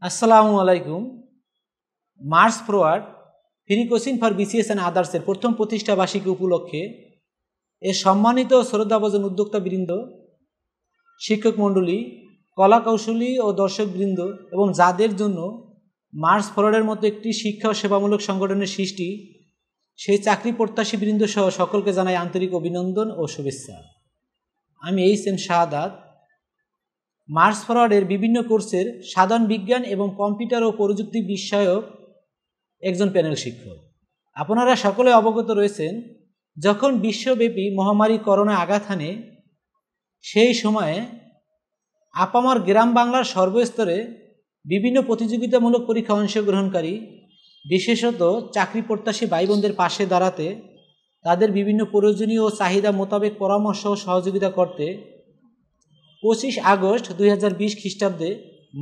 আসসালামু আলাইকুম। March forward free coaching for BCS and আদার্সের প্রথম প্রতিষ্ঠা বার্ষিকী উপলক্ষে এ সম্মানিত শ্রদ্ধাভাজন উদ্যোক্তাবৃন্দ, শিক্ষক মণ্ডলী, কলা কৌশলী ও দর্শকবৃন্দ এবং যাদের জন্য মার্চ ফরওয়ার্ডের মতো একটি শিক্ষা ও সেবামূলক সংগঠনের সৃষ্টি, সেই চাকরি প্রত্যাশীবৃন্দ সহ সকলকে জানাই আন্তরিক অভিনন্দন ও শুভেচ্ছা। আমি শাহাদাত, মার্চ ফরওয়ার্ডের বিভিন্ন কোর্সের সাধারণ বিজ্ঞান এবং কম্পিউটার ও প্রযুক্তি বিষয়ক একজন প্যানেল শিক্ষক। আপনারা সকলে অবগত রয়েছেন, যখন বিশ্বব্যাপী মহামারী করোনা আঘাত হানে, সেই সময়ে আপামর গ্রাম বাংলার সর্বস্তরে বিভিন্ন প্রতিযোগিতামূলক পরীক্ষা অংশগ্রহণকারী বিশেষত চাকরি প্রত্যাশী ভাই বোনদের পাশে দাঁড়াতে, তাদের বিভিন্ন প্রয়োজনীয় ও চাহিদা মোতাবেক পরামর্শ ও সহযোগিতা করতে 25 আগস্ট 2020 খ্রিস্টাব্দে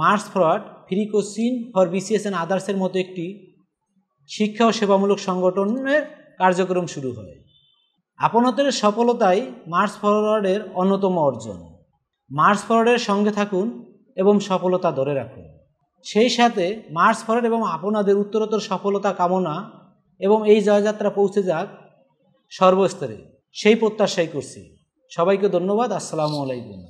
March forward free coaching for BCS and আদার্সের মতো একটি শিক্ষা ও সেবামূলক সংগঠনের কার্যক্রম শুরু হয়। আপনাদের সফলতাই মার্চ ফরওয়ার্ডের অন্যতম অর্জন। মার্চ ফরওয়ার্ডের সঙ্গে থাকুন এবং সফলতা ধরে রাখুন। সেই সাথে মার্চ ফরওয়ার্ড এবং আপনাদের উত্তরোত্তর সফলতা কামনা এবং এই জয়যাত্রা পৌঁছে যাক সর্বস্তরে, সেই প্রত্যাশাই করছি। সবাইকে ধন্যবাদ। আসসালামু আলাইকুম।